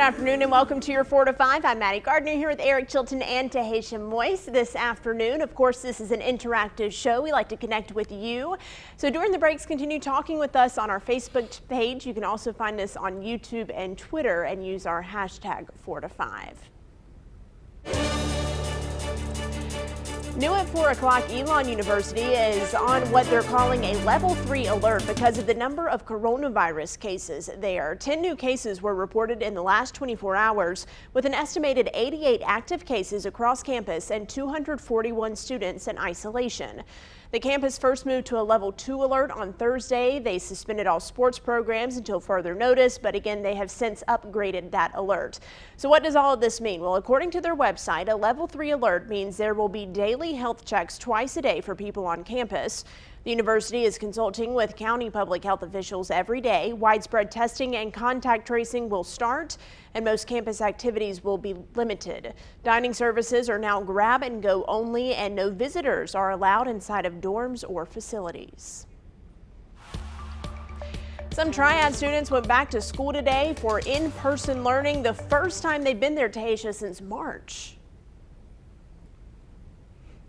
afternoon and welcome to your 4 to 5. I'm Maddie Gardner here with Eric Chilton and Tahisha Moise this afternoon. Of course, this is an interactive show. We like to connect with you. So during the breaks, continue talking with us on our Facebook page. You can also find us on YouTube and Twitter and use our hashtag 4 to 5. New at 4 o'clock, Elon University is on what they're calling a level 3 alert because of the number of coronavirus cases there. 10 new cases were reported in the last 24 hours, with an estimated 88 active cases across campus and 241 students in isolation. The campus first moved to a level 2 alert on Thursday. They suspended all sports programs until further notice, but again, they have since upgraded that alert. So what does all of this mean? Well, according to their website, a level 3 alert means there will be daily health checks twice a day for people on campus. The university is consulting with county public health officials every day. Widespread testing and contact tracing will start, and most campus activities will be limited. Dining services are now grab and go only, and no visitors are allowed inside of dorms or facilities. Some Triad students went back to school today for in-person learning, the first time they've been there, Tahisha, since March.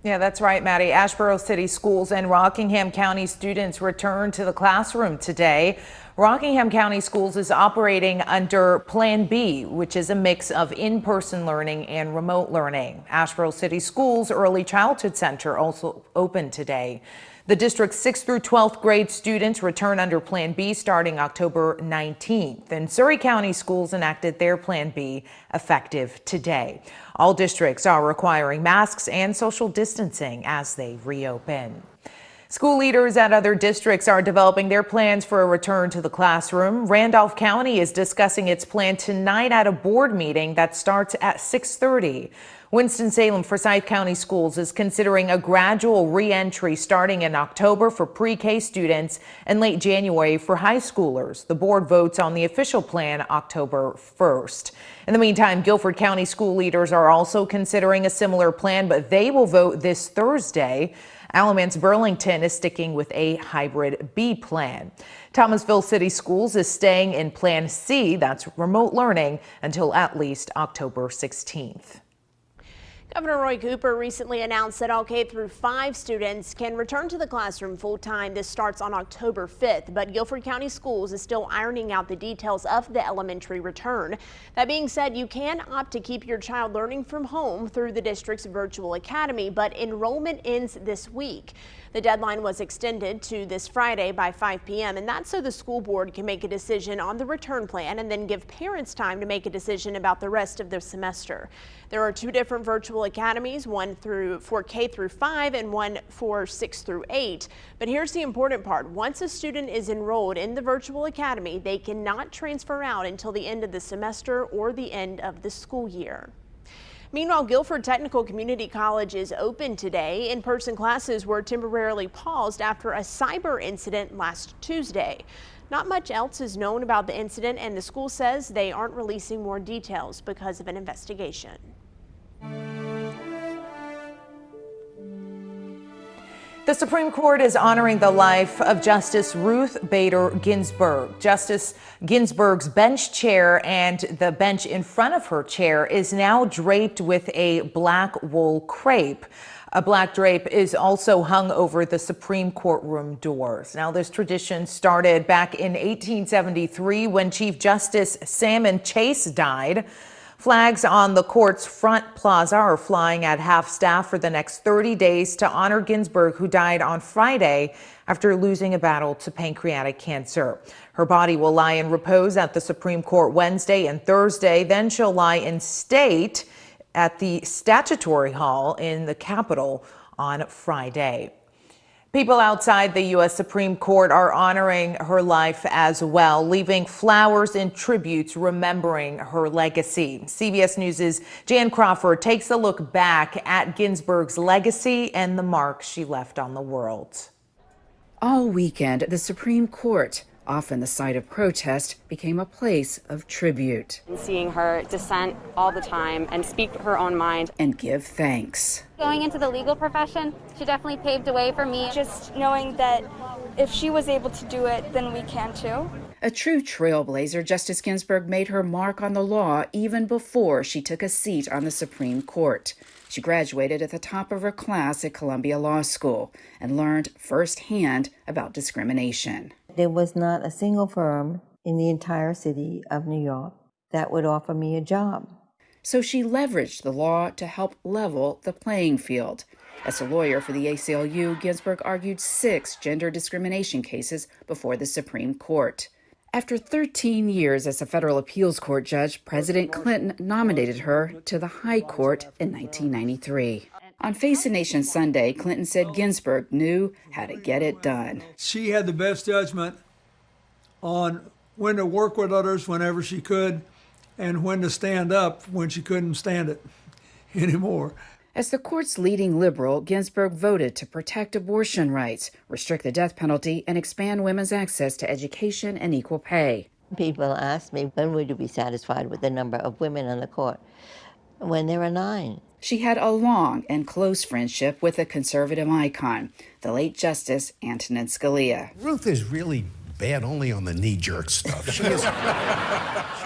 Yeah, that's right, Maddie. Asheville City Schools and Rockingham County students returned to the classroom today. Rockingham County Schools is operating under Plan B, which is a mix of in-person learning and remote learning. Asheville City Schools Early Childhood Center also opened today. The district's 6th through 12th grade students return under Plan B starting October 19th. And Surry County Schools enacted their Plan B effective today. All districts are requiring masks and social distancing as they reopen. School leaders at other districts are developing their plans for a return to the classroom. Randolph County is discussing its plan tonight at a board meeting that starts at 6:30. Winston-Salem Forsyth County Schools is considering a gradual re-entry starting in October for pre-K students and late January for high schoolers. The board votes on the official plan October 1st. In the meantime, Guilford County school leaders are also considering a similar plan, but they will vote this Thursday. Alamance Burlington is sticking with a hybrid B plan. Thomasville City Schools is staying in Plan C, that's remote learning, until at least October 16th. Governor Roy Cooper recently announced that all K through 5 students can return to the classroom full-time. This starts on October 5th, but Guilford County Schools is still ironing out the details of the elementary return. That being said, you can opt to keep your child learning from home through the district's virtual academy, but enrollment ends this week. The deadline was extended to this Friday by 5 p.m. and that's so the school board can make a decision on the return plan and then give parents time to make a decision about the rest of the semester. There are 2 different virtual academies, one for K through 5 and one for 6 through 8. But here's the important part. Once a student is enrolled in the virtual academy, they cannot transfer out until the end of the semester or the end of the school year. Meanwhile, Guilford Technical Community College is open today. In-person classes were temporarily paused after a cyber incident last Tuesday. Not much else is known about the incident, and the school says they aren't releasing more details because of an investigation. The Supreme Court is honoring the life of Justice Ruth Bader Ginsburg. Justice Ginsburg's bench chair and the bench in front of her chair is now draped with a black wool crepe. A black drape is also hung over the Supreme Courtroom doors. Now, this tradition started back in 1873 when Chief Justice Salmon Chase died. Flags on the court's front plaza are flying at half-staff for the next 30 days to honor Ginsburg, who died on Friday after losing a battle to pancreatic cancer. Her body will lie in repose at the Supreme Court Wednesday and Thursday. Then she'll lie in state at the Statutory Hall in the Capitol on Friday. People outside the U.S. Supreme Court are honoring her life as well, leaving flowers and tributes remembering her legacy. CBS News' Jan Crawford takes a look back at Ginsburg's legacy and the mark she left on the world. All weekend, the Supreme Court, often the site of protest, became a place of tribute. And seeing her dissent all the time and speak her own mind. And give thanks. Going into the legal profession, she definitely paved the way for me. Just knowing that if she was able to do it, then we can too. A true trailblazer, Justice Ginsburg made her mark on the law even before she took a seat on the Supreme Court. She graduated at the top of her class at Columbia Law School and learned firsthand about discrimination. There was not a single firm in the entire city of New York that would offer me a job. So she leveraged the law to help level the playing field. As a lawyer for the ACLU, Ginsburg argued 6 gender discrimination cases before the Supreme Court. After 13 years as a federal appeals court judge, President Clinton nominated her to the High Court in 1993. On Face the Nation Sunday, Clinton said Ginsburg knew how to get it done. She had the best judgment on when to work with others whenever she could and when to stand up when she couldn't stand it anymore. As the court's leading liberal, Ginsburg voted to protect abortion rights, restrict the death penalty, and expand women's access to education and equal pay. People ask me, when would you be satisfied with the number of women on the court? When there are 9. She had a long and close friendship with a conservative icon, the late Justice Antonin Scalia. Ruth is really bad only on the knee-jerk stuff. She is.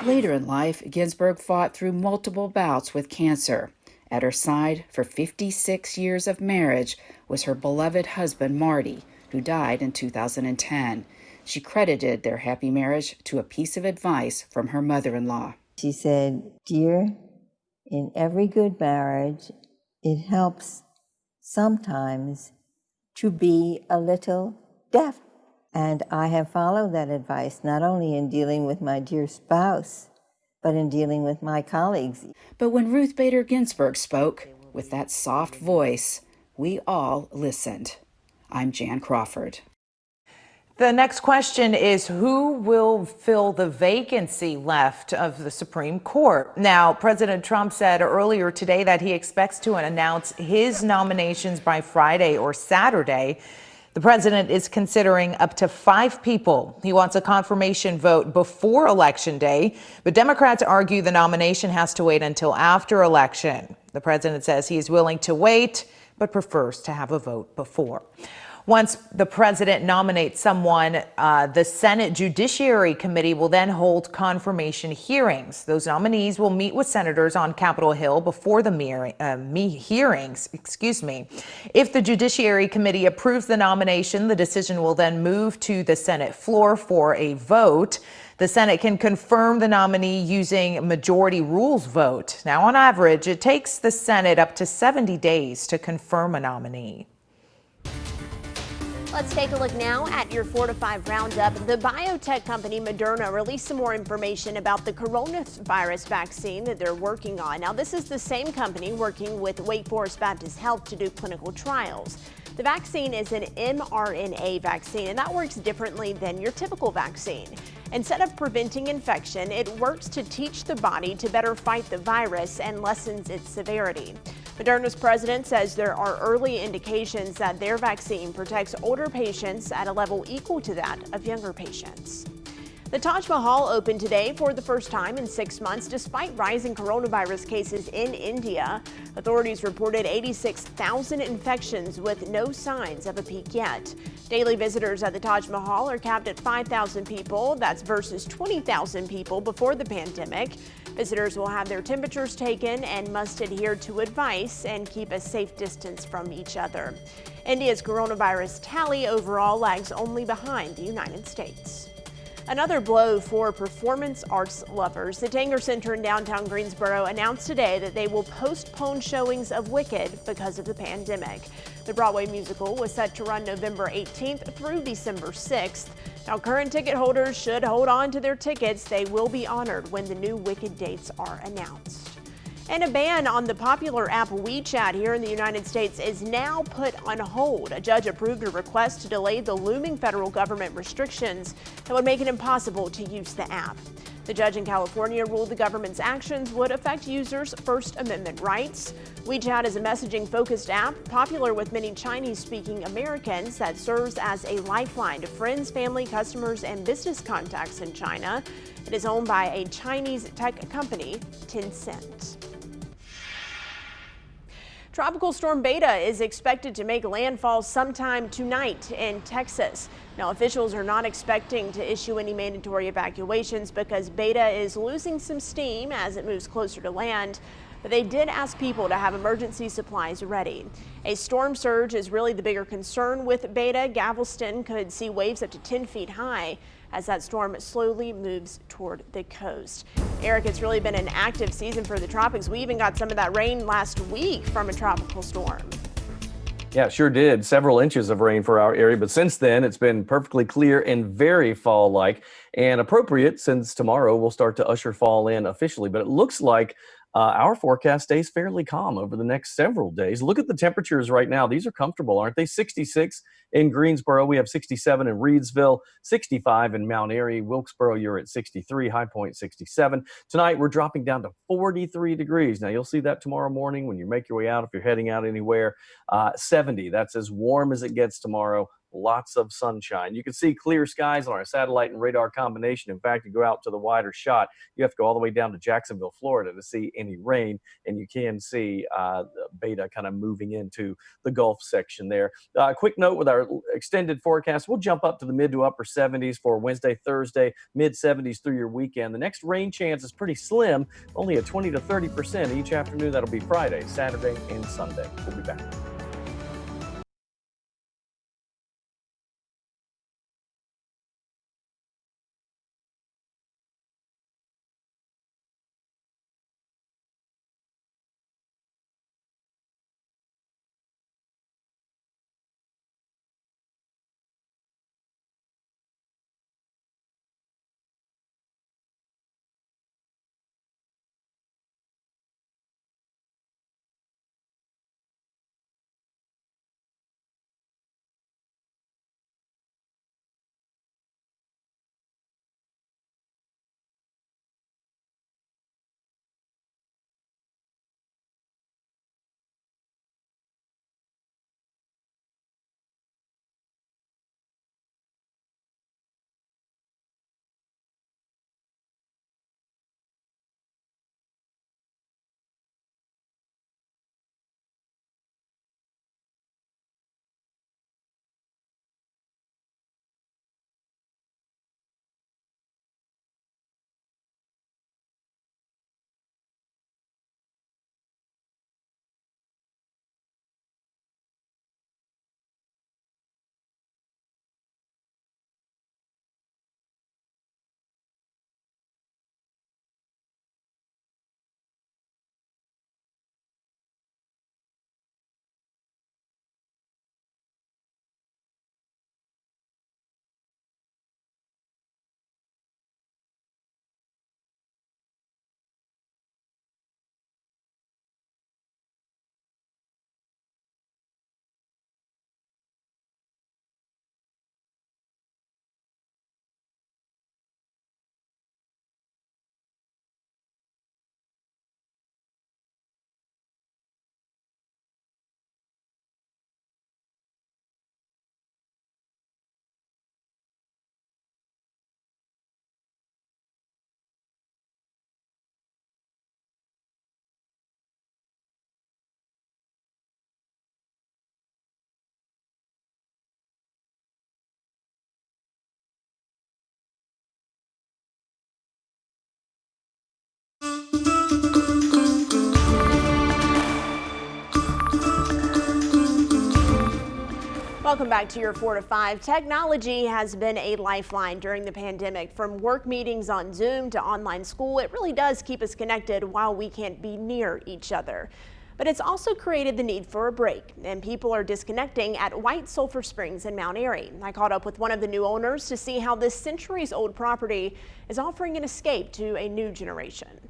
Later in life, Ginsburg fought through multiple bouts with cancer. At her side for 56 years of marriage was her beloved husband, Marty, who died in 2010. She credited their happy marriage to a piece of advice from her mother-in-law. She said, "Dear, in every good marriage, it helps sometimes to be a little deaf." And I have followed that advice, not only in dealing with my dear spouse, but in dealing with my colleagues. But when Ruth Bader Ginsburg spoke, with that soft voice, we all listened. I'm Jan Crawford. The next question is, who will fill the vacancy left of the Supreme Court? Now, President Trump said earlier today that he expects to announce his nominations by Friday or Saturday. The president is considering up to 5 people. He wants a confirmation vote before Election Day, but Democrats argue the nomination has to wait until after election. The president says he is willing to wait, but prefers to have a vote before. Once the president nominates someone, the Senate Judiciary Committee will then hold confirmation hearings. Those nominees will meet with senators on Capitol Hill before the hearings. If the Judiciary Committee approves the nomination, the decision will then move to the Senate floor for a vote. The Senate can confirm the nominee using majority rules vote. Now, on average, it takes the Senate up to 70 days to confirm a nominee. Let's take a look now at your 4 to 5 roundup. The biotech company Moderna released some more information about the coronavirus vaccine that they're working on. Now, this is the same company working with Wake Forest Baptist Health to do clinical trials. The vaccine is an mRNA vaccine, and that works differently than your typical vaccine. Instead of preventing infection, it works to teach the body to better fight the virus and lessens its severity. Moderna's president says there are early indications that their vaccine protects older patients at a level equal to that of younger patients. The Taj Mahal opened today for the first time in 6 months, despite rising coronavirus cases in India. Authorities reported 86,000 infections with no signs of a peak yet. Daily visitors at the Taj Mahal are capped at 5,000 people. That's versus 20,000 people before the pandemic. Visitors will have their temperatures taken and must adhere to advice and keep a safe distance from each other. India's coronavirus tally overall lags only behind the United States. Another blow for performance arts lovers. The Tanger Center in downtown Greensboro announced today that they will postpone showings of Wicked because of the pandemic. The Broadway musical was set to run November 18th through December 6th. Now, current ticket holders should hold on to their tickets. They will be honored when the new Wicked dates are announced. And a ban on the popular app WeChat here in the United States is now put on hold. A judge approved a request to delay the looming federal government restrictions that would make it impossible to use the app. The judge in California ruled the government's actions would affect users' First Amendment rights. WeChat is a messaging-focused app popular with many Chinese-speaking Americans that serves as a lifeline to friends, family, customers, and business contacts in China. It is owned by a Chinese tech company, Tencent. Tropical Storm Beta is expected to make landfall sometime tonight in Texas. Now, officials are not expecting to issue any mandatory evacuations because Beta is losing some steam as it moves closer to land. But they did ask people to have emergency supplies ready. A storm surge is really the bigger concern with Beta. Galveston could see waves up to 10 feet high as that storm slowly moves toward the coast. Eric, it's really been an active season for the tropics. We even got some of that rain last week from a tropical storm. Yeah, sure did. Several inches of rain for our area, but since then it's been perfectly clear and very fall-like and appropriate since tomorrow we'll start to usher fall in officially. But it looks like our forecast stays fairly calm over the next several days. Look at the temperatures right now. These are comfortable, aren't they? 66 in Greensboro. We have 67 in Reedsville, 65 in Mount Airy. Wilkesboro, you're at 63, High Point 67. Tonight, we're dropping down to 43 degrees. Now, you'll see that tomorrow morning when you make your way out, if you're heading out anywhere. 70, that's as warm as it gets tomorrow. Lots of sunshine. You can see clear skies on our satellite and radar combination. In fact, you go out to the wider shot, you have to go all the way down to Jacksonville, Florida to see any rain, and you can see Beta kind of moving into the Gulf section there. Quick note with our extended forecast, we'll jump up to the mid to upper 70s for Wednesday, Thursday, mid 70s through your weekend. The next rain chance is pretty slim, only a 20 to 30% each afternoon. That'll be Friday, Saturday, and Sunday. We'll be back. Welcome back to your 4 to 5. Technology has been a lifeline during the pandemic. From work meetings on Zoom to online school, it really does keep us connected while we can't be near each other. But it's also created the need for a break, and people are disconnecting at White Sulphur Springs in Mount Airy. I caught up with one of the new owners to see how this centuries-old property is offering an escape to a new generation.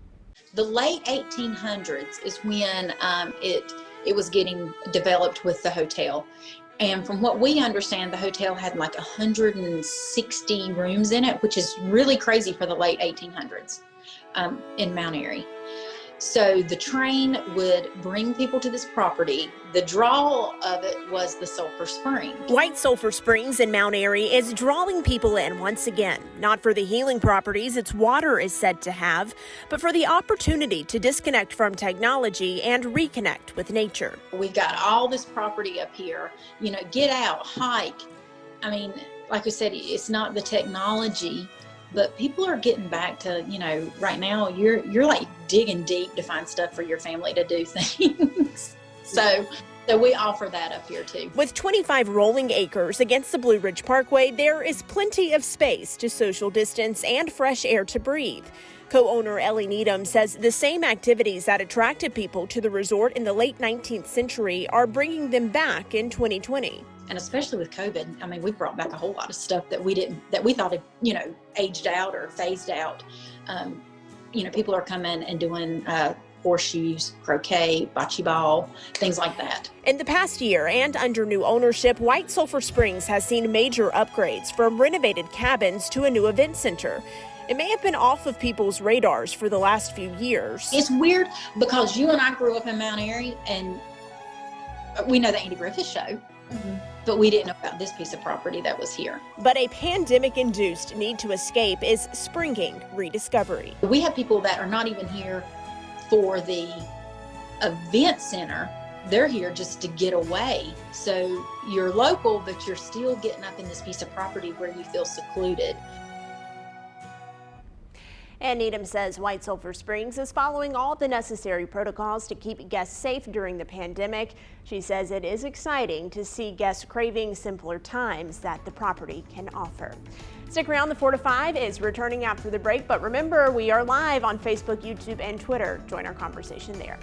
The late 1800s is when it was getting developed with the hotel. And from what we understand, the hotel had like 160 rooms in it, which is really crazy for the late 1800s in Mount Airy. So the train would bring people to this property. The draw of it was the sulfur spring. White Sulphur Springs in Mount Airy is drawing people in once again, not for the healing properties its water is said to have, but for the opportunity to disconnect from technology and reconnect with nature. We've got all this property up here, get out, hike. I mean, like I said, it's not the technology, but people are getting back to, right now you're like digging deep to find stuff for your family to do things. So we offer that up here too. With 25 rolling acres against the Blue Ridge Parkway, there is plenty of space to social distance and fresh air to breathe. Co-owner Ellie Needham says the same activities that attracted people to the resort in the late 19th century are bringing them back in 2020. And especially with COVID, I mean, we brought back a whole lot of stuff that we thought had, aged out or phased out. People are coming and doing horseshoes, croquet, bocce ball, things like that. In the past year and under new ownership, White Sulphur Springs has seen major upgrades from renovated cabins to a new event center. It may have been off of people's radars for the last few years. It's weird because you and I grew up in Mount Airy and we know the Andy Griffith Show. Mm-hmm. But we didn't know about this piece of property that was here. But a pandemic-induced need to escape is springing rediscovery. We have people that are not even here for the event center. They're here just to get away. So you're local, but you're still getting up in this piece of property where you feel secluded. And Needham says White Sulphur Springs is following all the necessary protocols to keep guests safe during the pandemic. She says it is exciting to see guests craving simpler times that the property can offer. Stick around, the 4 to 5 is returning after the break, but remember, we are live on Facebook, YouTube, and Twitter. Join our conversation there.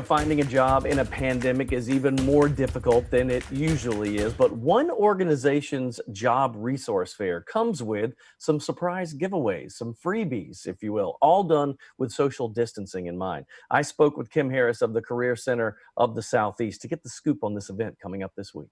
Finding a job in a pandemic is even more difficult than it usually is, but one organization's job resource fair comes with some surprise giveaways, some freebies, if you will, all done with social distancing in mind. I spoke with Kim Harris of the Career Center of the Southeast to get the scoop on this event coming up this week.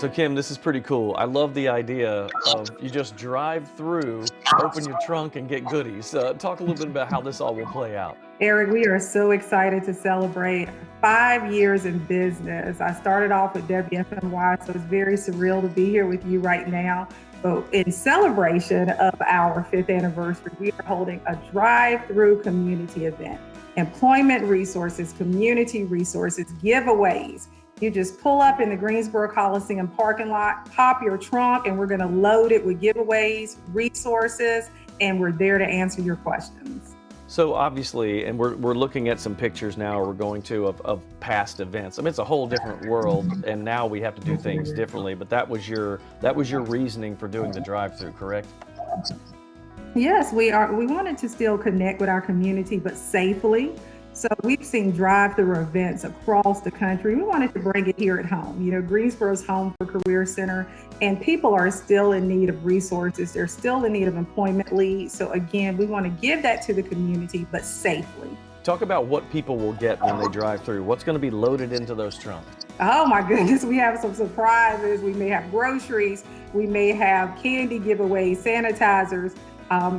So Kim, this is pretty cool. I love the idea of you just drive through, open your trunk, and get goodies. Talk a little bit about how this all will play out. Eric, we are so excited to celebrate 5 years in business. I started off with WFMY, so it's very surreal to be here with you right now. But in celebration of our 5th anniversary, we are holding a drive-through community event. Employment resources, community resources, giveaways. You just pull up in the Greensboro Coliseum parking lot, pop your trunk, and we're going to load it with giveaways, resources, and we're there to answer your questions. So obviously, and we're looking at some pictures now, we're going to of past events. I mean, it's a whole different world, and now we have to do things differently. But that was your reasoning for doing the drive-through, correct? Yes, we wanted to still connect with our community, but safely. So we've seen drive-through events across the country. We wanted to bring it here at home. You know, Greensboro's home for Career Center, and people are still in need of resources. They're still in need of employment leads. So again, we want to give that to the community, but safely. Talk about what people will get when they drive through. What's going to be loaded into those trunks? Oh my goodness, we have some surprises. We may have groceries. We may have candy giveaways, sanitizers,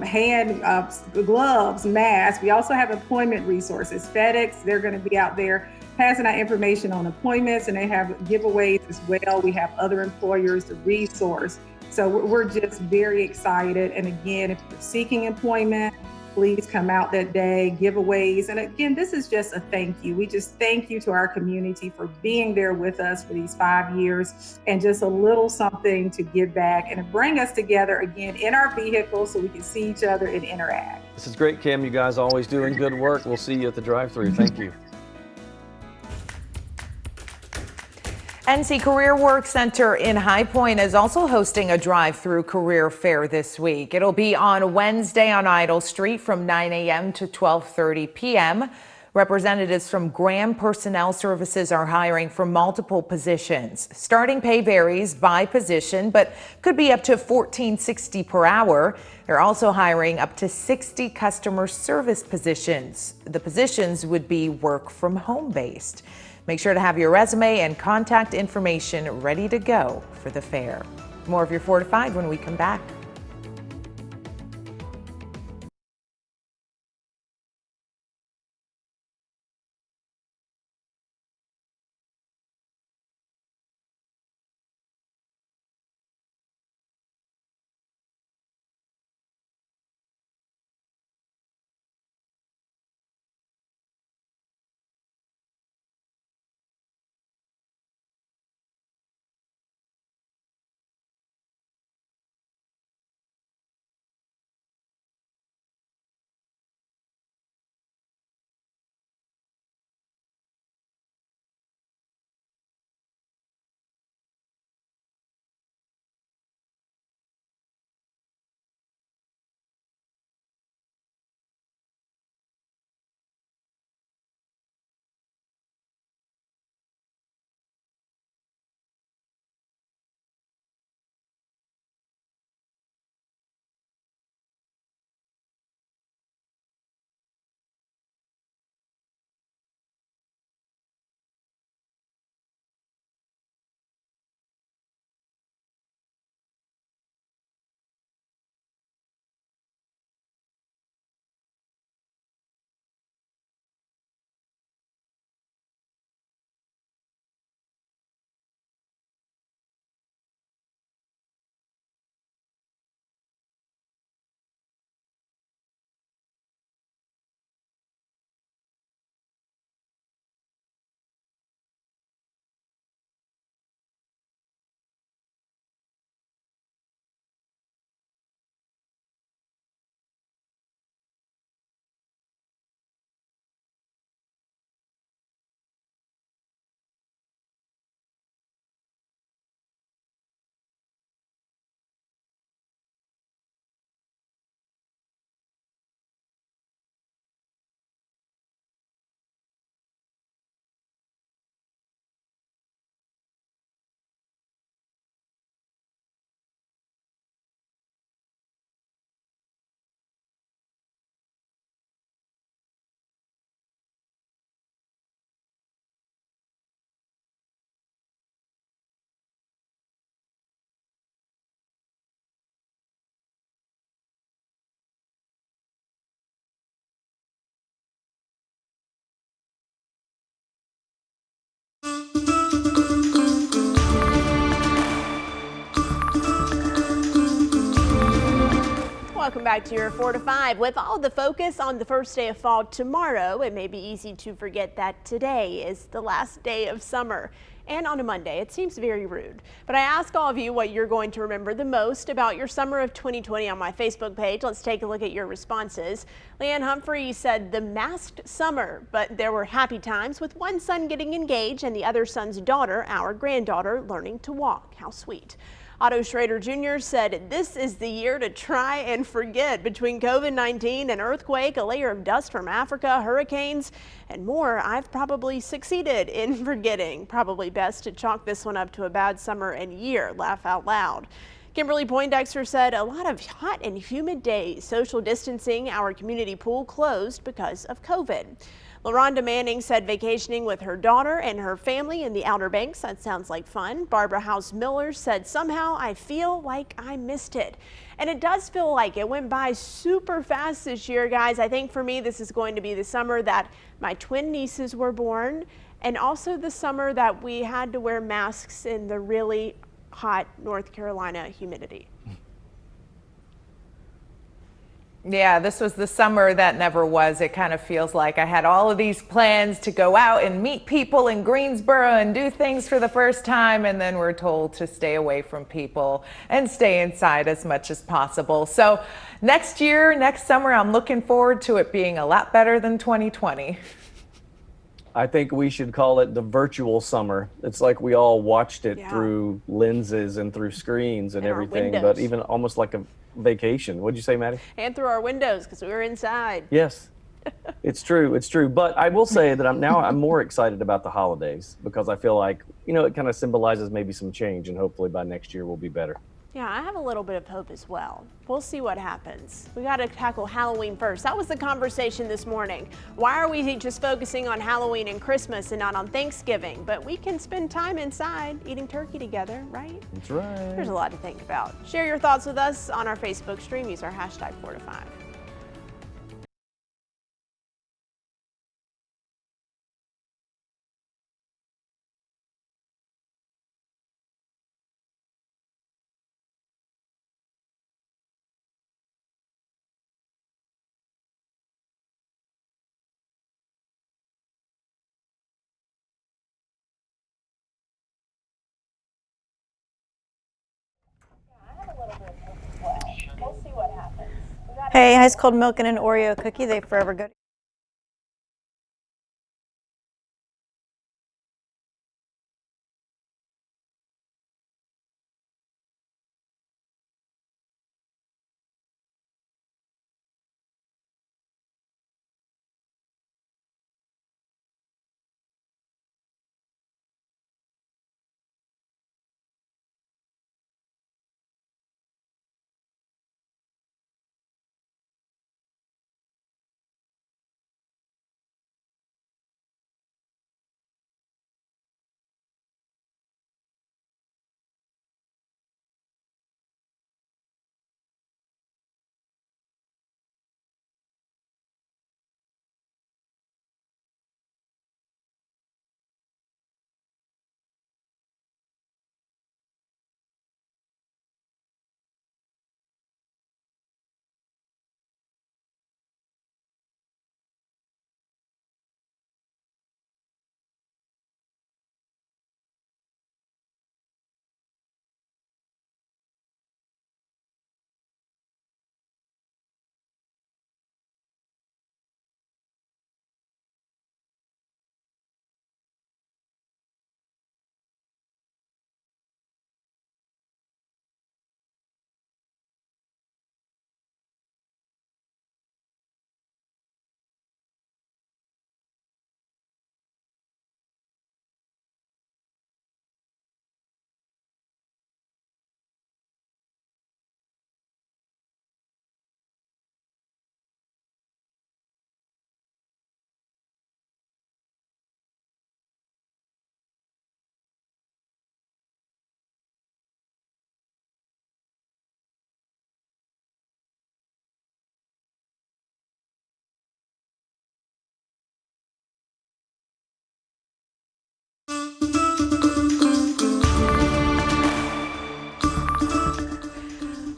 hand gloves, masks. We also have employment resources. FedEx, they're going to be out there passing out information on appointments, and they have giveaways as well. We have other employers to resource. So we're just very excited. And again, if you're seeking employment, please come out that day, giveaways. And again, this is just a thank you. We just thank you to our community for being there with us for these 5 years, and just a little something to give back and to bring us together again in our vehicles so we can see each other and interact. This is great, Kim. You guys always doing good work. We'll see you at the drive-through. Thank you. NC Career Work Center in High Point is also hosting a drive-through career fair this week. It'll be on Wednesday on Idle Street from 9 a.m. to 12:30 p.m. Representatives from Graham Personnel Services are hiring for multiple positions. Starting pay varies by position, but could be up to $14.60 per hour. They're also hiring up to 60 customer service positions. The positions would be work from home based. Make sure to have your resume and contact information ready to go for the fair. More of your 4 to 5 when we come back. Welcome back to your 4 to 5. With all the focus on the first day of fall tomorrow, it may be easy to forget that today is the last day of summer. And on a Monday, it seems very rude. But I ask all of you what you're going to remember the most about your summer of 2020 on my Facebook page. Let's take a look at your responses. Leanne Humphrey said the masked summer, but there were happy times with one son getting engaged and the other son's daughter, our granddaughter, learning to walk. How sweet. Otto Schrader Jr. said this is the year to try and forget. Between COVID-19, an earthquake, a layer of dust from Africa, hurricanes, and more, I've probably succeeded in forgetting. Probably best to chalk this one up to a bad summer and year. Laugh out loud. Kimberly Poindexter said a lot of hot and humid days. Social distancing, our community pool closed because of COVID. LaRonda Manning said vacationing with her daughter and her family in the Outer Banks. That sounds like fun. Barbara House Miller said somehow I feel like I missed it. And it does feel like it went by super fast this year, guys. I think for me, this is going to be the summer that my twin nieces were born, and also the summer that we had to wear masks in the really hot North Carolina humidity. Yeah, this was the summer that never was. It kind of feels like I had all of these plans to go out and meet people in Greensboro and do things for the first time, and then we're told to stay away from people and stay inside as much as possible. So next year, next summer, I'm looking forward to it being a lot better than 2020. I think we should call it the virtual summer. It's like we all watched it through lenses and through screens and everything, but even almost like a vacation. What'd you say, Maddie? And through our windows because we were inside. Yes, it's true. It's true. But I will say that I'm more excited about the holidays because I feel like, it kind of symbolizes maybe some change, and hopefully by next year we'll be better. Yeah, I have a little bit of hope as well. We'll see what happens. We got to tackle Halloween first. That was the conversation this morning. Why are we just focusing on Halloween and Christmas and not on Thanksgiving? But we can spend time inside eating turkey together, right? That's right. There's a lot to think about. Share your thoughts with us on our Facebook stream. Use our hashtag 4 to 5. Hey, ice cold milk and an Oreo cookie. They forever go.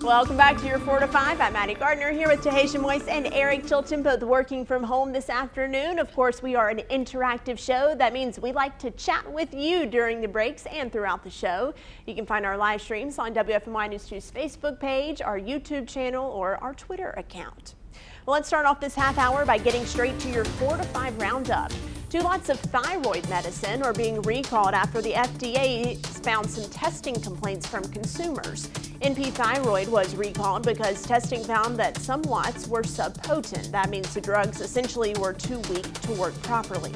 Welcome back to your 4 to 5. I'm Maddie Gardner here with Tahitian Moise and Eric Chilton, both working from home this afternoon. Of course, we are an interactive show. That means we like to chat with you during the breaks and throughout the show. You can find our live streams on WFMY News 2's Facebook page, our YouTube channel, or our Twitter account. Well, let's start off this half hour by getting straight to your 4 to 5 roundup. 2 lots of thyroid medicine are being recalled after the FDA found some testing complaints from consumers. NP Thyroid was recalled because testing found that some lots were subpotent. That means the drugs essentially were too weak to work properly.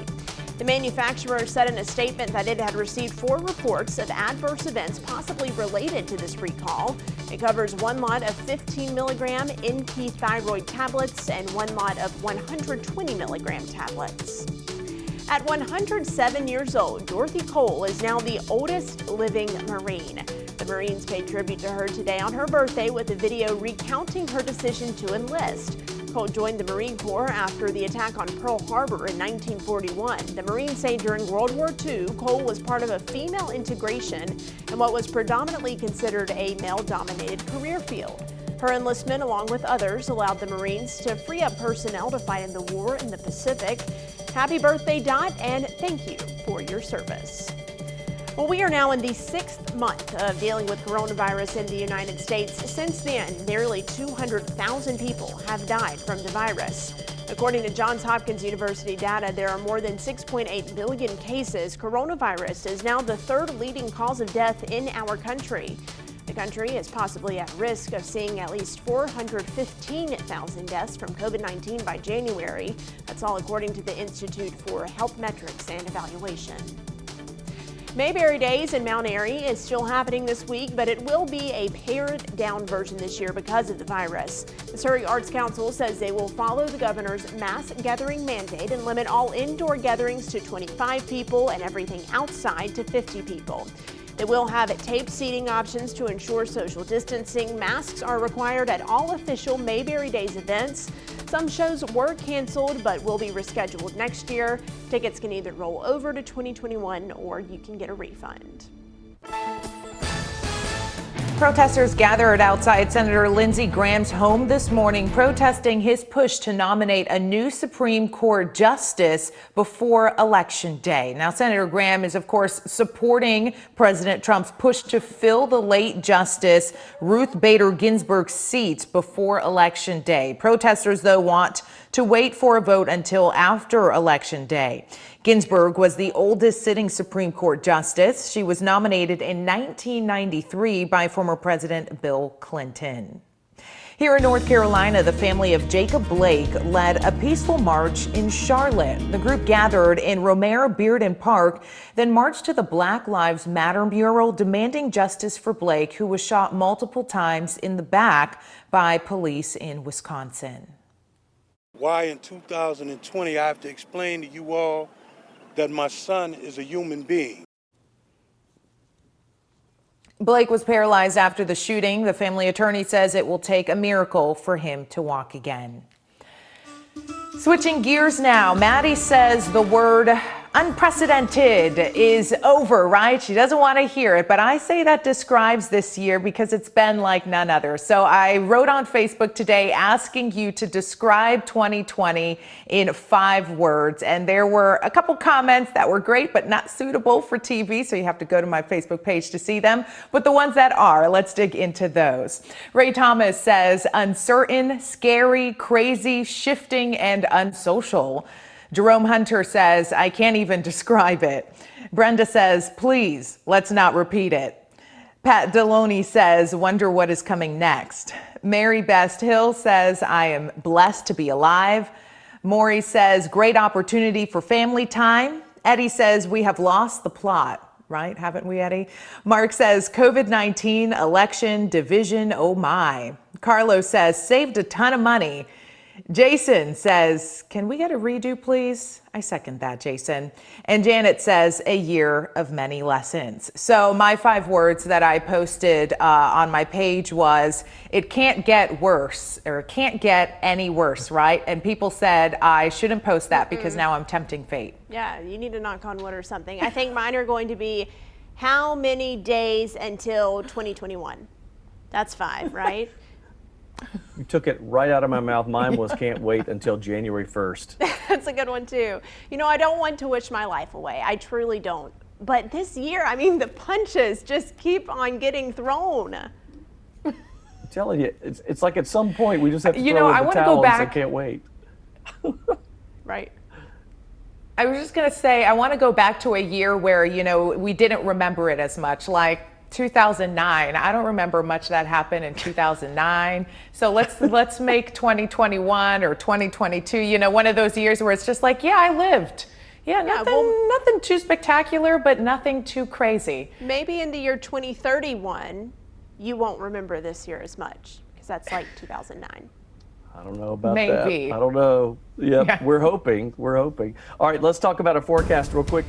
The manufacturer said in a statement that it had received 4 reports of adverse events possibly related to this recall. It covers 1 lot of 15 milligram NP Thyroid tablets and 1 lot of 120 milligram tablets. At 107 years old, Dorothy Cole is now the oldest living Marine. The Marines paid tribute to her today on her birthday with a video recounting her decision to enlist. Cole joined the Marine Corps after the attack on Pearl Harbor in 1941. The Marines say during World War II, Cole was part of a female integration in what was predominantly considered a male-dominated career field. Her enlistment, along with others, allowed the Marines to free up personnel to fight in the war in the Pacific. Happy birthday, Dot, and thank you for your service. Well, we are now in the 6th month of dealing with coronavirus in the United States. Since then, nearly 200,000 people have died from the virus. According to Johns Hopkins University data, there are more than 6.8 billion cases. Coronavirus is now the 3rd leading cause of death in our country. The country is possibly at risk of seeing at least 415,000 deaths from COVID-19 by January. That's all according to the Institute for Health Metrics and Evaluation. Mayberry Days in Mount Airy is still happening this week, but it will be a pared-down version this year because of the virus. The Surrey Arts Council says they will follow the governor's mass gathering mandate and limit all indoor gatherings to 25 people and everything outside to 50 people. They will have taped seating options to ensure social distancing. Masks are required at all official Mayberry Days events. Some shows were canceled but will be rescheduled next year. Tickets can either roll over to 2021 or you can get a refund. Protesters gathered outside Senator Lindsey Graham's home this morning, protesting his push to nominate a new Supreme Court justice before Election Day. Now, Senator Graham is, of course, supporting President Trump's push to fill the late Justice Ruth Bader Ginsburg's seat before Election Day. Protesters, though, want to wait for a vote until after Election Day. Ginsburg was the oldest sitting Supreme Court justice. She was nominated in 1993 by former President Bill Clinton. Here in North Carolina, the family of Jacob Blake led a peaceful march in Charlotte. The group gathered in Romero Bearden Park, then marched to the Black Lives Matter mural demanding justice for Blake, who was shot multiple times in the back by police in Wisconsin. Why in 2020 I have to explain to you all that my son is a human being. Blake was paralyzed after the shooting. The family attorney says it will take a miracle for him to walk again. Switching gears now, Maddie says the word unprecedented is over, right? She doesn't want to hear it, but I say that describes this year because it's been like none other. So I wrote on Facebook today asking you to describe 2020 in 5 words, and there were a couple comments that were great but not suitable for TV, so you have to go to my Facebook page to see them. But the ones that are, let's dig into those. Ray Thomas says uncertain, scary, crazy, shifting, and unsocial. Jerome Hunter says, I can't even describe it. Brenda says, please, let's not repeat it. Pat Deloney says, wonder what is coming next. Mary Best Hill says, I am blessed to be alive. Maury says, great opportunity for family time. Eddie says, we have lost the plot, right? Haven't we, Eddie? Mark says, COVID-19, election, division, oh my. Carlos says, saved a ton of money. Jason says, can we get a redo, please? I second that, Jason. And Janet says, a year of many lessons. So my 5 words that I posted on my page was, it can't get worse, or it can't get any worse, right? And people said I shouldn't post that because now I'm tempting fate. Yeah, you need to knock on wood or something. I think mine are going to be, how many days until 2021? That's 5, right? You took it right out of my mouth. Mine was can't wait until January 1st. That's a good one too. You know, I don't want to wish my life away. I truly don't. But this year, I mean, the punches just keep on getting thrown. I'm telling you, it's like at some point we just have to You throw know, in I the want to towel go and say back. can't wait. Right. I was just going to say, I want to go back to a year where, you know, we didn't remember it as much, like 2009. I don't remember much that happened in 2009. So let's make 2021 or 2022, you know, one of those years where it's just like, yeah, I lived. Yeah, nothing too spectacular, but nothing too crazy. Maybe in the year 2031, you won't remember this year as much because that's like 2009. I don't know about Maybe. that. I don't know. Yep, Yeah. we're hoping. We're hoping. All right, let's talk about a forecast real quick.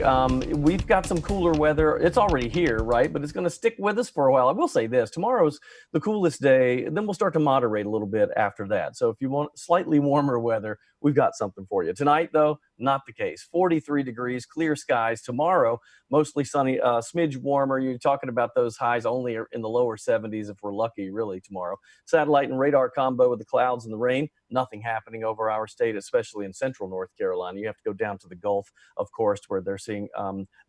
We've got some cooler weather. It's already here, right? But it's going to stick with us for a while. I will say this. Tomorrow's the coolest day, and then we'll start to moderate a little bit after that. So if you want slightly warmer weather, we've got something for you. Tonight, though, not the case. 43 degrees, clear skies. Tomorrow, mostly sunny, smidge warmer. You're talking about those highs only in the lower 70s if we're lucky, really, tomorrow. Satellite and radar combo with the clouds and the rain. Nothing happening over our state, especially in central North Carolina. You have to go down to the Gulf, of course, where they're seeing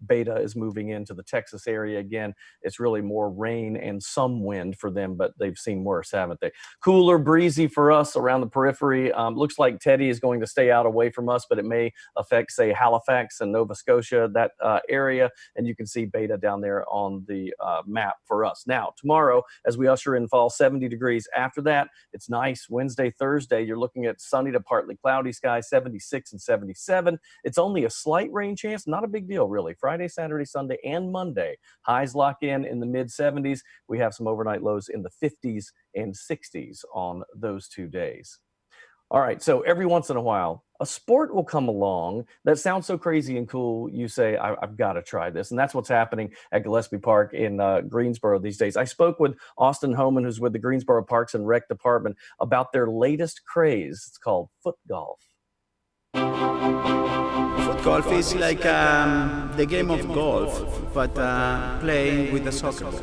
beta is moving into the Texas area again. It's really more rain and some wind for them, but they've seen worse, haven't they? Cooler, breezy for us around the periphery. Looks like Teddy is going to stay out away from us, but it may affect, say, Halifax and Nova Scotia, that area. And you can see beta down there on the map for us. Now, tomorrow, as we usher in fall, 70 degrees. After that, it's nice. Wednesday, Thursday, you're looking at sunny to partly cloudy skies, 76 and 77. It's only a slight rain chance, not a big deal, really. Friday, Saturday, Sunday, and Monday, highs lock in the mid 70s. We have some overnight lows in the 50s and 60s on those 2 days. All right, so every once in a while, a sport will come along that sounds so crazy and cool, you say, I've got to try this. And that's what's happening at Gillespie Park in Greensboro these days. I spoke with Austin Homan, who's with the Greensboro Parks and Rec Department, about their latest craze. It's called foot golf. Foot golf is like the game of golf, but playing with a soccer ball.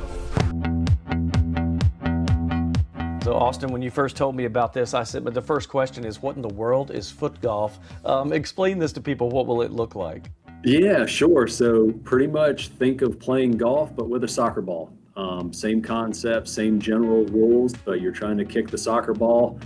So Austin, when you first told me about this, I said, but the first question is, what in the world is foot golf? Explain this to people. What will it look like? Yeah, sure. So pretty much think of playing golf, but with a soccer ball. Same concept, same general rules, but you're trying to kick the soccer ball,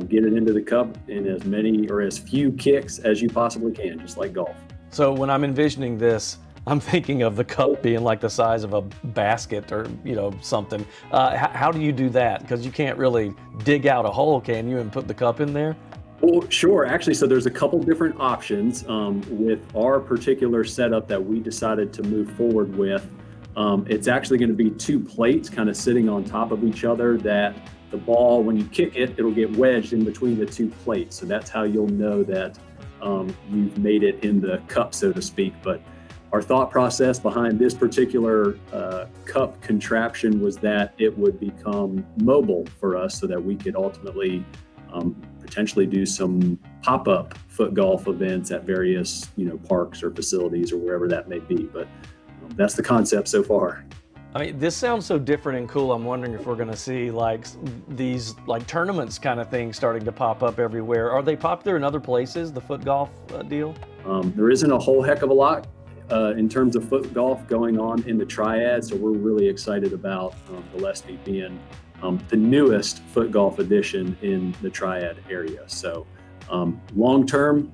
get it into the cup in as many or as few kicks as you possibly can, just like golf. So when I'm envisioning this, I'm thinking of the cup being like the size of a basket or, you know, something. How do you do that? Because you can't really dig out a hole, can you, and put the cup in there? Well, sure. Actually, so there's a couple different options with our particular setup that we decided to move forward with. It's actually going to be 2 plates kind of sitting on top of each other that the ball, when you kick it, it'll get wedged in between the 2 plates. So that's how you'll know that you've made it in the cup, so to speak. But our thought process behind this particular cup contraption was that it would become mobile for us so that we could ultimately potentially do some pop-up foot golf events at various, parks or facilities or wherever that may be. But that's the concept so far. I mean, this sounds so different and cool. I'm wondering if we're going to see like these like tournaments kind of things starting to pop up everywhere. Are they popular in other places, the foot golf deal? There isn't a whole heck of a lot in terms of foot golf going on in the Triad, so we're really excited about Gillespie being the newest foot golf edition in the Triad area. So long term,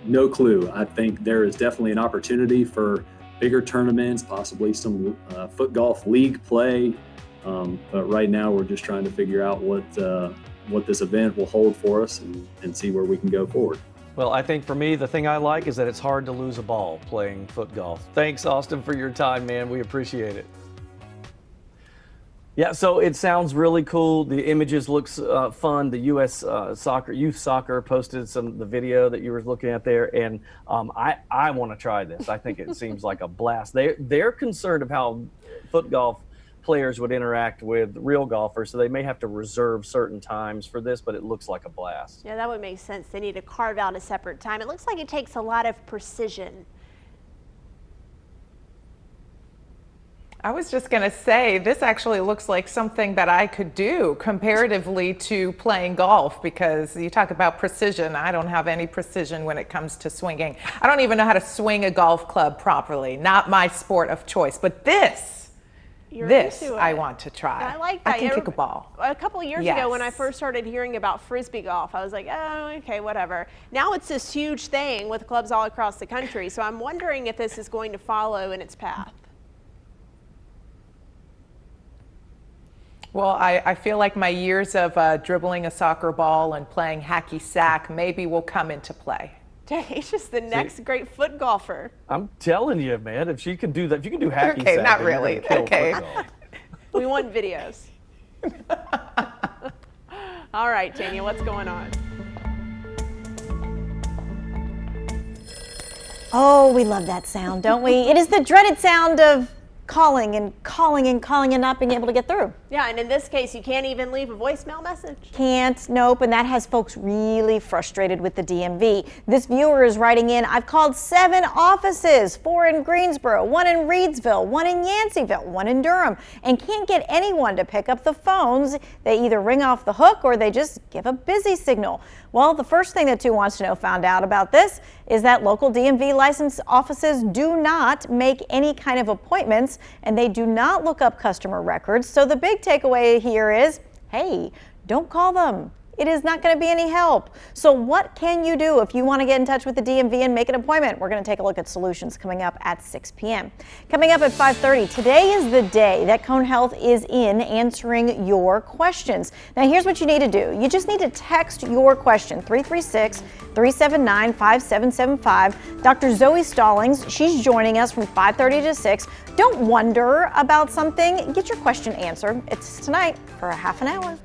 no clue. I think there is definitely an opportunity for bigger tournaments, possibly some foot golf league play. But right now we're just trying to figure out what this event will hold for us and see where we can go forward. Well, I think for me, the thing I like is that it's hard to lose a ball playing foot golf. Thanks, Austin, for your time, man. We appreciate it. Yeah, so it sounds really cool. The images looks fun. The U.S. youth soccer posted the video that you were looking at there, and I want to try this. I think it seems like a blast. They're concerned of how foot golf players would interact with real golfers, so they may have to reserve certain times for this, but it looks like a blast. Yeah, that would make sense. They need to carve out a separate time. It looks like it takes a lot of precision. I was just going to say, this actually looks like something that I could do comparatively to playing golf, because you talk about precision. I don't have any precision when it comes to swinging. I don't even know how to swing a golf club properly. Not my sport of choice. But this I want to try. I like that. I can kick a ball. A couple of years ago when I first started hearing about Frisbee golf, I was like, oh, okay, whatever. Now it's this huge thing with clubs all across the country. So I'm wondering if this is going to follow in its path. Well, I feel like my years of dribbling a soccer ball and playing hacky sack maybe will come into play. He's just the next great foot golfer. I'm telling you, man, if she can do that, if you can do hacky okay, sack, not really. Okay. We want videos. All right, Tanya, what's going on? Oh, we love that sound, don't we? It is the dreaded sound of calling and calling and calling and not being able to get through. Yeah, and in this case, you can't even leave a voicemail message. Can't, nope, and that has folks really frustrated with the DMV. This viewer is writing in, I've called 7 offices, 4 in Greensboro, 1 in Reedsville, 1 in Yanceyville, 1 in Durham, and can't get anyone to pick up the phones. They either ring off the hook or they just give a busy signal. Well, the first thing that 2 Wants to Know found out about this is that local DMV license offices do not make any kind of appointments, and they do not look up customer records. So the big takeaway here is, hey, don't call them. It is not going to be any help. So what can you do if you want to get in touch with the DMV and make an appointment? We're going to take a look at solutions coming up at 6 p.m. Coming up at 5:30, today is the day that Cone Health is in answering your questions. Now here's what you need to do. You just need to text your question, 336-379-5775. Dr. Zoe Stallings, she's joining us from 5:30 to 6. Don't wonder about something. Get your question answered. It's tonight for a half an hour.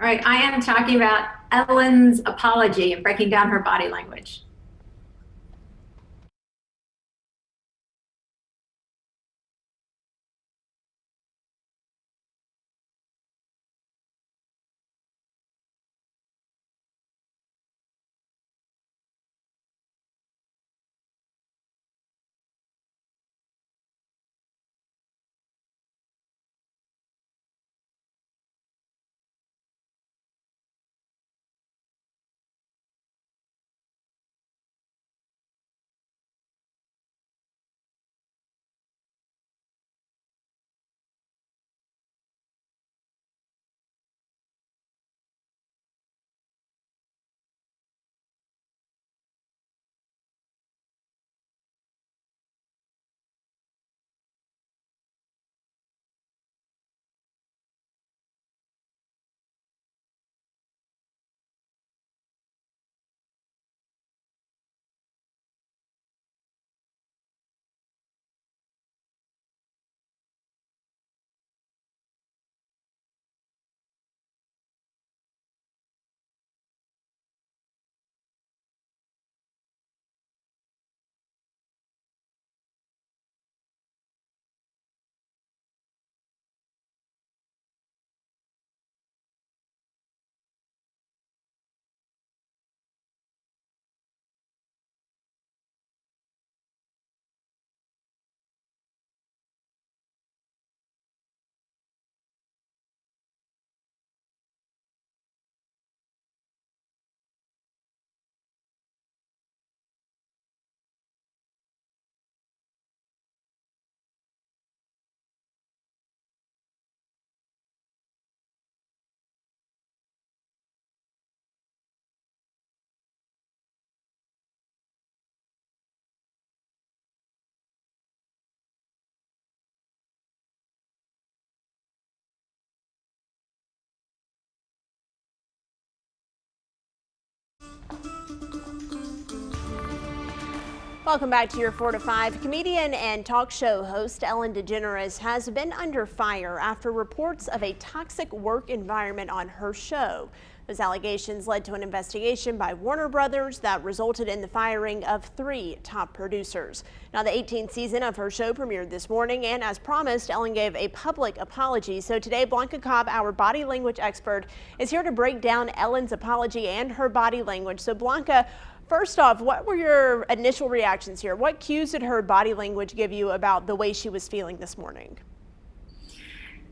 All right, I am talking about Ellen's apology and breaking down her body language. Welcome back to your 4 to 5. Comedian and talk show host Ellen DeGeneres has been under fire after reports of a toxic work environment on her show. Those allegations led to an investigation by Warner Brothers that resulted in the firing of 3 top producers. Now, the 18th season of her show premiered this morning, and as promised, Ellen gave a public apology. So today, Blanca Cobb, our body language expert, is here to break down Ellen's apology and her body language. So Blanca, first off, what were your initial reactions here? What cues did her body language give you about the way she was feeling this morning?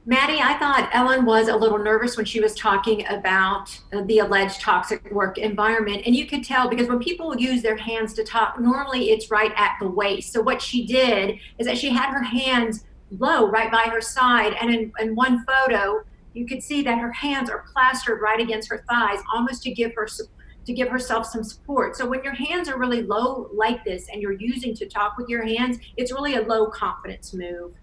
Maddie, I thought Ellen was a little nervous when she was talking about the alleged toxic work environment. And you could tell because when people use their hands to talk, normally it's right at the waist. So what she did is that she had her hands low right by her side. And in one photo, you could see that her hands are plastered right against her thighs, almost to give herself some support. So when your hands are really low like this and you're using to talk with your hands, it's really a low confidence move.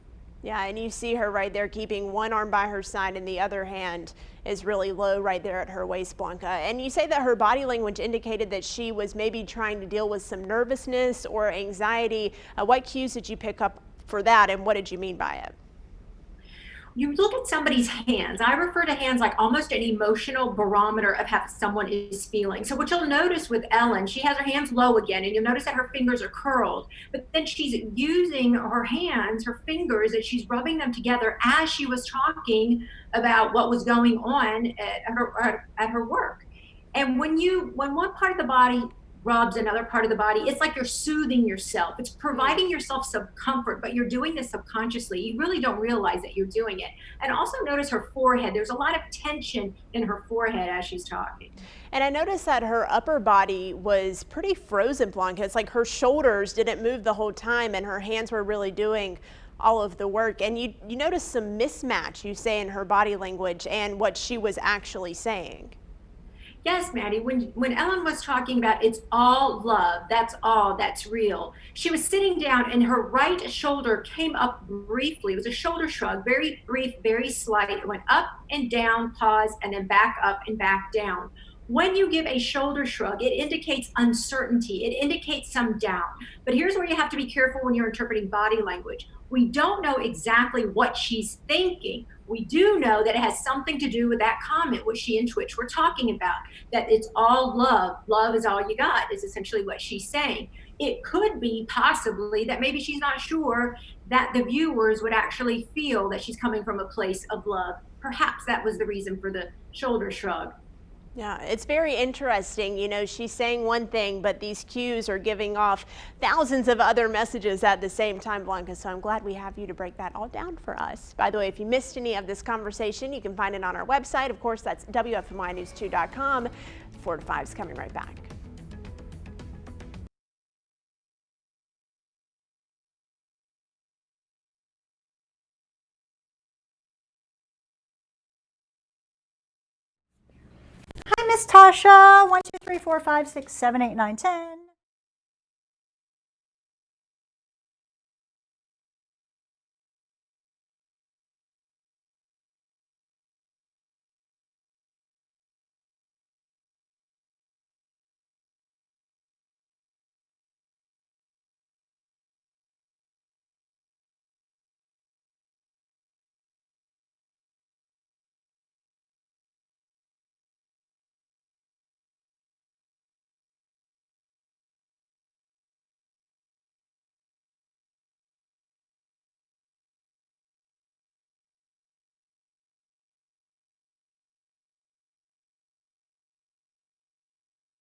Yeah, and you see her right there keeping one arm by her side and the other hand is really low right there at her waist, Blanca. And you say that her body language indicated that she was maybe trying to deal with some nervousness or anxiety. What cues did you pick up for that, and what did you mean by it? You look at somebody's hands. I refer to hands like almost an emotional barometer of how someone is feeling. So what you'll notice with Ellen, she has her hands low again, and you'll notice that her fingers are curled, but then she's using her hands, her fingers, and she's rubbing them together as she was talking about what was going on at her work. And when one part of the body rubs another part of the body, it's like you're soothing yourself. It's providing yourself some comfort, but you're doing this subconsciously. You really don't realize that you're doing it. And also notice her forehead. There's a lot of tension in her forehead as she's talking. And I noticed that her upper body was pretty frozen, Blanca. It's like her shoulders didn't move the whole time and her hands were really doing all of the work. And you notice some mismatch, you say, in her body language and what she was actually saying. Yes, Maddie, when Ellen was talking about it's all love, that's all, that's real, she was sitting down and her right shoulder came up briefly. It was a shoulder shrug, very brief, very slight. It went up and down, pause, and then back up and back down. When you give a shoulder shrug, it indicates uncertainty. It indicates some doubt. But here's where you have to be careful when you're interpreting body language. We don't know exactly what she's thinking. We do know that it has something to do with that comment, which she and Twitch were talking about, that it's all love. Love is all you got, is essentially what she's saying. It could be possibly that maybe she's not sure that the viewers would actually feel that she's coming from a place of love. Perhaps that was the reason for the shoulder shrug. Yeah, it's very interesting. You know, she's saying one thing, but these cues are giving off thousands of other messages at the same time, Blanca. So I'm glad we have you to break that all down for us. By the way, if you missed any of this conversation, you can find it on our website. Of course, that's WFMYnews2.com. 4 to 5 is coming right back. Hi, Miss Tasha. 1, 2, 3, 4, 5, 6, 7, 8, 9, 10.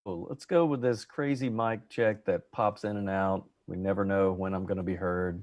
Well, let's go with this crazy mic check that pops in and out. We never know when I'm going to be heard.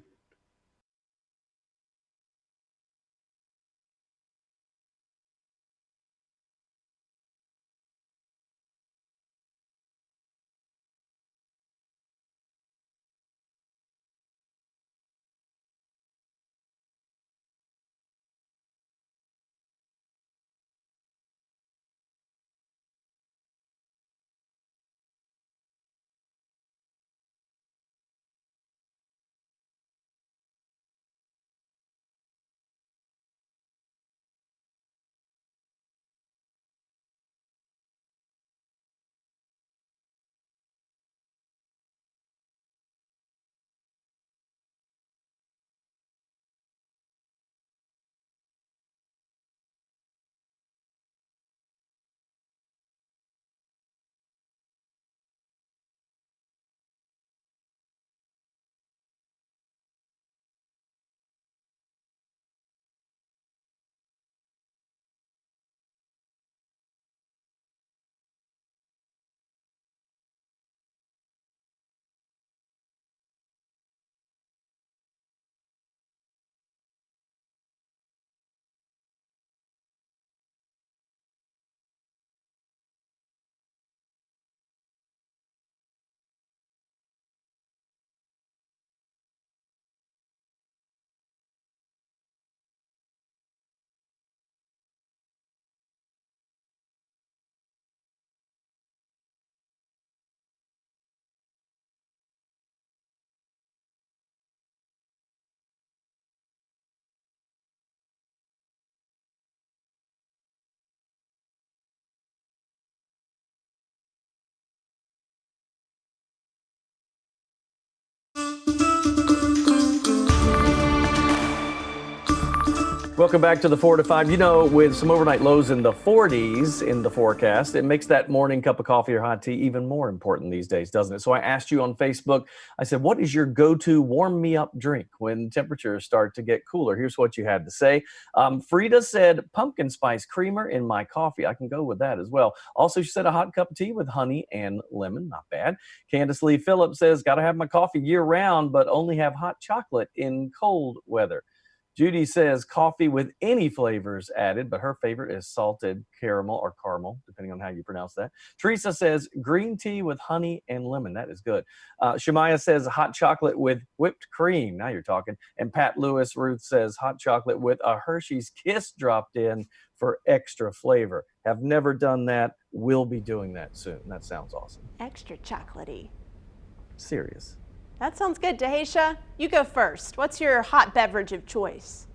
Welcome back to the 4 to 5. You know, with some overnight lows in the 40s in the forecast, it makes that morning cup of coffee or hot tea even more important these days, doesn't it? So I asked you on Facebook, I said, what is your go-to warm me up drink when temperatures start to get cooler? Here's what you had to say. Frida said pumpkin spice creamer in my coffee. I can go with that as well. Also, she said a hot cup of tea with honey and lemon. Not bad. Candace Lee Phillips says, got to have my coffee year round, but only have hot chocolate in cold weather. Judy says coffee with any flavors added, but her favorite is salted caramel or caramel, depending on how you pronounce that. Teresa says green tea with honey and lemon. That is good. Shemaya says hot chocolate with whipped cream. Now you're talking. And Pat Lewis Ruth says hot chocolate with a Hershey's Kiss dropped in for extra flavor. Have never done that. Will be doing that soon. That sounds awesome. Extra chocolatey. Serious. That sounds good. Dahacia, you go first. What's your hot beverage of choice?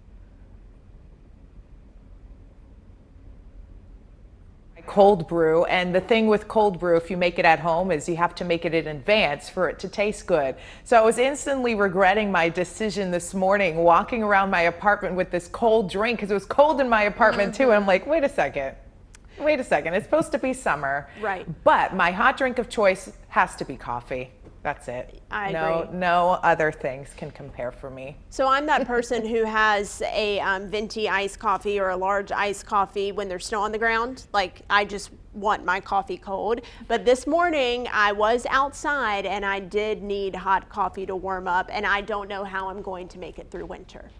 Cold brew, and the thing with cold brew, if you make it at home, is you have to make it in advance for it to taste good. So I was instantly regretting my decision this morning, walking around my apartment with this cold drink, because it was cold in my apartment too, and I'm like, wait a second, it's supposed to be summer. Right. But my hot drink of choice has to be coffee. That's it. I agree. No other things can compare for me. So I'm that person who has a venti iced coffee or a large iced coffee when there's snow on the ground. Like, I just want my coffee cold. But this morning I was outside and I did need hot coffee to warm up, and I don't know how I'm going to make it through winter.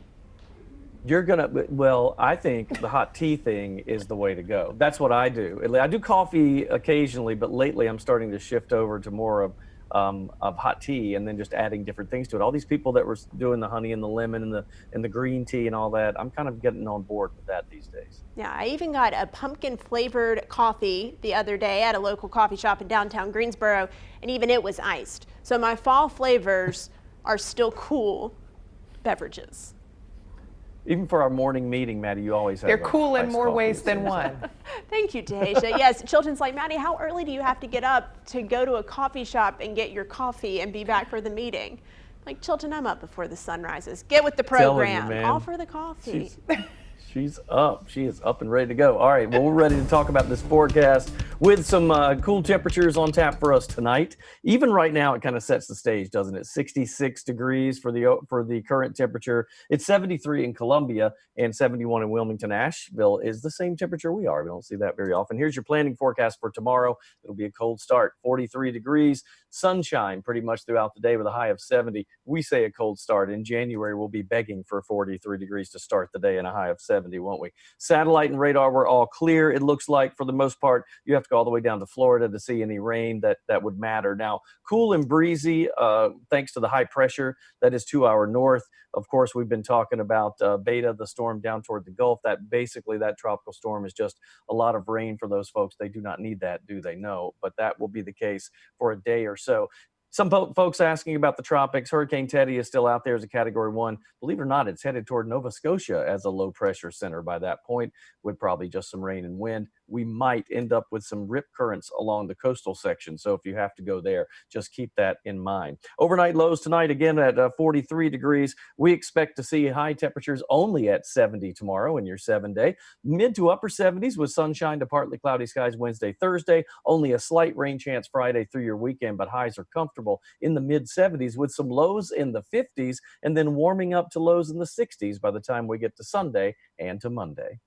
You're gonna, well, I think the hot tea thing is the way to go. That's what I do. I do coffee occasionally, but lately I'm starting to shift over to more of hot tea, and then just adding different things to it. All these people that were doing the honey and the lemon and the green tea and all that, I'm kind of getting on board with that these days. Yeah, I even got a pumpkin flavored coffee the other day at a local coffee shop in downtown Greensboro, and even it was iced. So my fall flavors are still cool beverages. Even for our morning meeting, Maddie, you always have. They're cool in more ways than one. Thank you, Dahacia. Yes, Chilton's like, Maddie, how early do you have to get up to go to a coffee shop and get your coffee and be back for the meeting? Like, Chilton, I'm up before the sun rises. Get with the program. You, All for the coffee. She's up. She is up and ready to go. All right, well, we're ready to talk about this forecast with some cool temperatures on tap for us tonight. Even right now, it kind of sets the stage, doesn't it? 66 degrees for the current temperature. It's 73 in Columbia and 71 in Wilmington. Asheville is the same temperature we are. We don't see that very often. Here's your planning forecast for tomorrow. It'll be a cold start, 43 degrees, sunshine pretty much throughout the day with a high of 70. We say a cold start. In January, we'll be begging for 43 degrees to start the day and a high of 70, won't we? Satellite and radar were all clear. It looks like for the most part, you have to go all the way down to Florida to see any rain that would matter. Now, cool and breezy, thanks to the high pressure that is to our north. Of course, we've been talking about Beta, the storm down toward the Gulf. That tropical storm is just a lot of rain for those folks. They do not need that, do they? No, but that will be the case for a day or so. Some folks asking about the tropics. Hurricane Teddy is still out there as a Category 1. Believe it or not, it's headed toward Nova Scotia as a low-pressure center by that point, with probably just some rain and wind. We might end up with some rip currents along the coastal section, so if you have to go there, just keep that in mind. Overnight lows tonight, again, at 43 degrees. We expect to see high temperatures only at 70 tomorrow in your 7-day. Mid to upper 70s with sunshine to partly cloudy skies Wednesday, Thursday. Only a slight rain chance Friday through your weekend, but highs are comfortable in the mid-70s with some lows in the 50s, and then warming up to lows in the 60s by the time we get to Sunday and to Monday.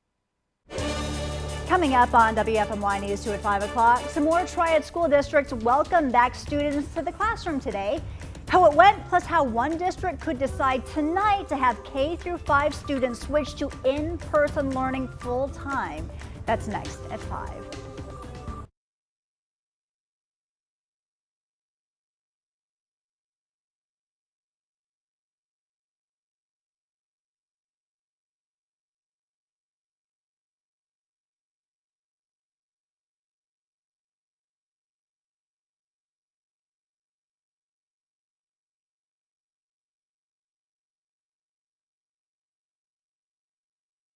Coming up on WFMY News 2 at 5 o'clock, some more Triad school districts welcome back students to the classroom today. How it went, plus how one district could decide tonight to have K-5 students switch to in-person learning full-time. That's next at 5.